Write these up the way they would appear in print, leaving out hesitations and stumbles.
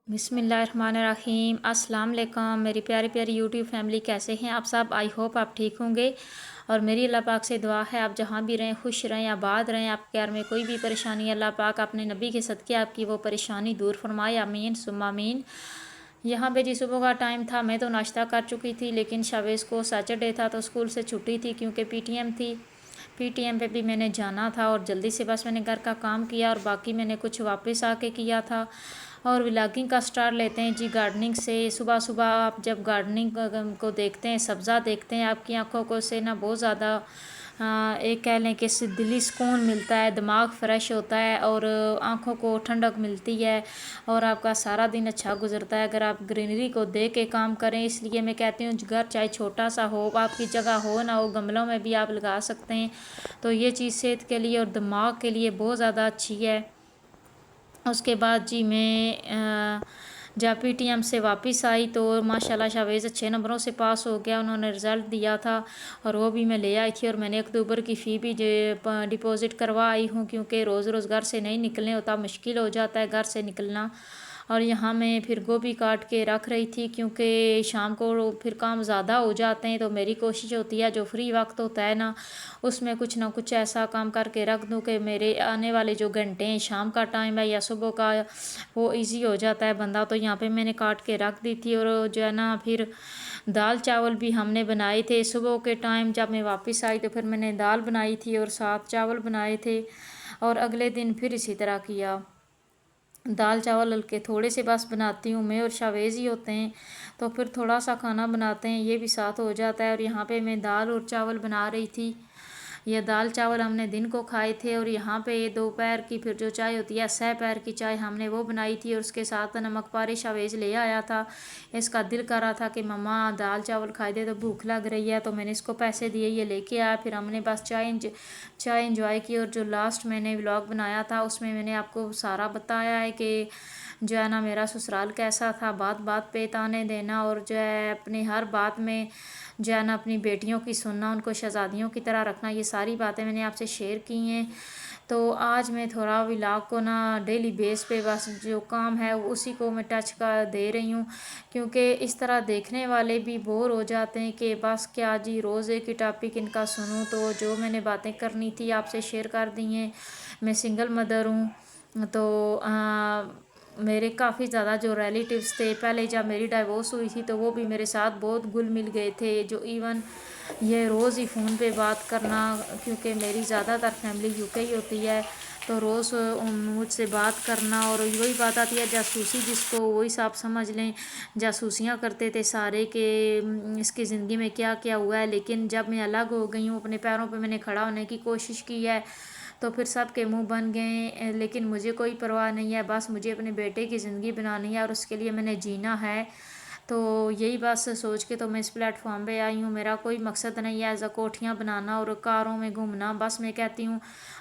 बिस्मिल्लाहिर्रहमानिर्रहीम। अस्सलाम वालेकुम मेरी प्यारी प्यारी यूट्यूब फैमिली, कैसे हैं आप सब। आई होप आप ठीक होंगे और मेरी अल्लाह पाक से दुआ है आप जहाँ भी रहें खुश रहें, आबाद रहें। आपके घर में कोई भी परेशानी अल्लाह पाक अपने नबी के सदक़े आपकी वो परेशानी दूर फरमाए, आमीन सुम्मा आमीन। यहाँ पे जी सुबह का टाइम था, मैं तो नाश्ता कर चुकी थी, लेकिन शावेज़ को सैटरडे था तो स्कूल से छुट्टी थी क्योंकि पीटीएम थी। पीटीएम पे भी मैंने जाना था और जल्दी से बस मैंने घर का काम किया और बाकी मैंने कुछ वापस आके किया था। और व्लॉगिंग का स्टार्ट लेते हैं जी गार्डनिंग से। सुबह सुबह आप जब गार्डनिंग को देखते हैं, सब्ज़ा देखते हैं, आपकी आंखों को से ना बहुत ज़्यादा एक कह लें कि दिली सुकून मिलता है, दिमाग फ्रेश होता है और आंखों को ठंडक मिलती है और आपका सारा दिन अच्छा गुजरता है अगर आप ग्रीनरी को देख के काम करें। इसलिए मैं कहती हूँ घर चाहे छोटा सा हो, आपकी जगह हो ना हो, गमलों में भी आप लगा सकते हैं। तो ये चीज़ सेहत के लिए और दिमाग के लिए बहुत ज़्यादा अच्छी है। उसके बाद जी मैं जब पीटीएम से वापस आई तो माशाल्लाह शावेज़ अच्छे नंबरों से पास हो गया, उन्होंने रिज़ल्ट दिया था और वो भी मैं ले आई थी। और मैंने अक्टूबर की फ़ी भी डिपॉज़िट करवा आई हूँ क्योंकि रोज़ रोज़ घर से नहीं निकलने होता, मुश्किल हो जाता है घर से निकलना। और यहाँ मैं फिर गोभी काट के रख रही थी क्योंकि शाम को फिर काम ज़्यादा हो जाते हैं, तो मेरी कोशिश होती है जो फ्री वक्त होता है ना उसमें कुछ ना कुछ ऐसा काम करके रख दूँ कि मेरे आने वाले जो घंटे हैं, शाम का टाइम है या सुबह का, वो इजी हो जाता है बंदा। तो यहाँ पे मैंने काट के रख दी थी और जो है ना फिर दाल चावल भी हमने बनाए थे सुबह के टाइम। जब मैं वापस आई तो फिर मैंने दाल बनाई थी और साथ चावल बनाए थे और अगले दिन फिर इसी तरह किया। दाल चावल हल्के थोड़े से बस बनाती हूँ मैं और शावेज़ ही होते हैं तो फिर थोड़ा सा खाना बनाते हैं, ये भी साथ हो जाता है। और यहाँ पे मैं दाल और चावल बना रही थी। ये दाल चावल हमने दिन को खाए थे और यहाँ पे दोपहर की फिर जो चाय होती है सह पैर की चाय हमने वो बनाई थी और उसके साथ नमक पारे शावेज़ ले आया था। इसका दिल कर रहा था कि मम्मा दाल चावल खाई दे, तो भूख लग रही है, तो मैंने इसको पैसे दिए, ये लेके आया। फिर हमने बस चाय इंजॉय की और जो लास्ट मैंने व्लॉग बनाया था उसमें मैंने आपको सारा बताया है कि जो है ना मेरा ससुराल कैसा था, बात बात पे ताने देना और जो है अपनी हर बात में जो है ना अपनी बेटियों की सुनना, उनको शहजादियों की तरह रखना, ये सारी बातें मैंने आपसे शेयर की हैं। तो आज मैं थोड़ा व्लॉग को ना डेली बेस पे बस जो काम है उसी को मैं टच कर दे रही हूँ क्योंकि इस तरह देखने वाले भी बोर हो जाते हैं कि बस क्या जी रोज़ एक ही टॉपिक इनका सुनूँ। तो जो मैंने बातें करनी थी आपसे शेयर कर दी हैं। मैं सिंगल मदर हूँ तो मेरे काफ़ी ज़्यादा जो रिलेटिव्स थे पहले जब मेरी डाइवोर्स हुई थी तो वो भी मेरे साथ बहुत घुल मिल गए थे, जो इवन ये रोज़ ही फ़ोन पे बात करना, क्योंकि मेरी ज़्यादातर फैमिली यूके ही होती है, तो रोज़ मुझसे बात करना। और वही बात आती है जासूसी, जिसको वही आप समझ लें, जासूसियाँ करते थे सारे के इसकी ज़िंदगी में क्या क्या हुआ है। लेकिन जब मैं अलग हो गई हूँ, अपने पैरों पे मैंने खड़ा होने की कोशिश की है, तो फिर सब के मुंह बन गए। लेकिन मुझे कोई परवाह नहीं है, बस मुझे अपने बेटे की ज़िंदगी बनानी है और उसके लिए मैंने जीना है। तो यही बस सोच के तो मैं इस प्लेटफॉर्म पे आई हूँ। मेरा कोई मकसद नहीं है ऐसा कोठियाँ बनाना और कारों में घूमना। बस मैं कहती हूँ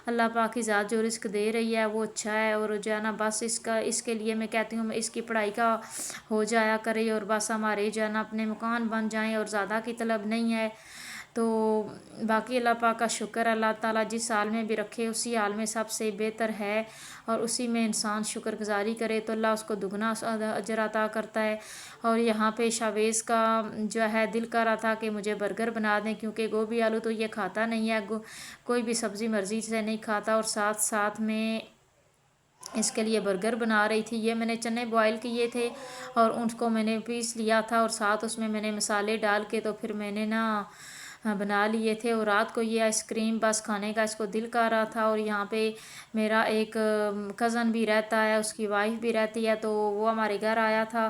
अल्लाह पाक की ज़ात जो रिस्क दे रही है वो अच्छा है, और जो है ना बस इसके लिए मैं कहती हूँ इसकी पढ़ाई का हो जाया करे और बस हमारे जो है ना अपने मकान बन जाएँ, और ज़्यादा की तलब नहीं है। तो बाकी अल्लाह पाक का शुक्र, अल्लाह ताला जिस हाल में भी रखे उसी हाल में सबसे बेहतर है, और उसी में इंसान शुक्रगुजारी करे तो अल्लाह उसको दुगना अजर अता करता है। और यहाँ पे शावेज़ का जो है दिल कर रहा था कि मुझे बर्गर बना दें, क्योंकि गोभी आलू तो ये खाता नहीं है, कोई भी सब्ज़ी मर्ज़ी से नहीं खाता। और साथ साथ में इसके लिए बर्गर बना रही थी। ये मैंने चने बॉईल किए थे और उनको मैंने पीस लिया था और साथ उसमें मैंने मसाले डाल के तो फिर मैंने ना बना लिए थे। और रात को ये आइसक्रीम बस खाने का इसको दिल कर रहा था। और यहाँ पे मेरा एक कज़न भी रहता है, उसकी वाइफ भी रहती है, तो वो हमारे घर आया था,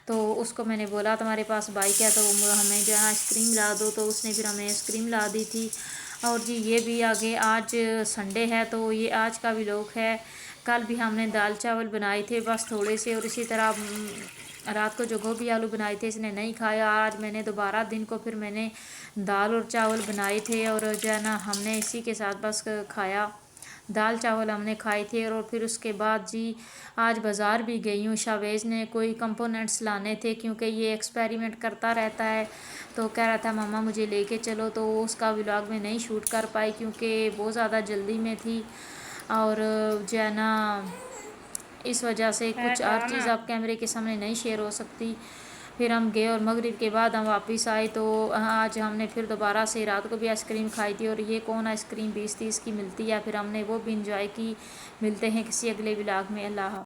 तो उसको मैंने बोला तुम्हारे पास बाइक है तो हमें जो है आइसक्रीम ला दो, तो उसने फिर हमें आइसक्रीम ला दी थी। और जी ये भी आगे आज संडे है तो ये आज का व्लॉग है। कल भी हमने दाल चावल बनाए थे बस थोड़े से, और इसी तरह रात को जो गोभी आलू बनाए थे इसने नहीं खाया। आज मैंने दोबारा दिन को फिर मैंने दाल और चावल बनाए थे और जो है ना हमने इसी के साथ बस खाया। दाल चावल हमने खाए थे। और फिर उसके बाद जी आज बाज़ार भी गई हूँ। शावेज़ ने कोई कंपोनेंट्स लाने थे क्योंकि ये एक्सपेरिमेंट करता रहता है, तो कह रहा था मम्मा मुझे लेके चलो, तो उसका व्लॉग में नहीं शूट कर पाई क्योंकि बहुत ज़्यादा जल्दी में थी। और जो है ना اس وجہ سے کچھ اور چیز آپ کیمرے کے سامنے نہیں شیئر ہو سکتی۔ پھر ہم گئے اور مغرب کے بعد ہم واپس آئے تو آج ہم نے پھر دوبارہ سے رات کو بھی آئس کریم کھائی تھی، اور یہ کون آئس کریم 20-30 کی ملتی ہے، پھر ہم نے وہ بھی انجوائے کی۔ ملتے ہیں کسی اگلے ولاگ میں، اللہ حافظ۔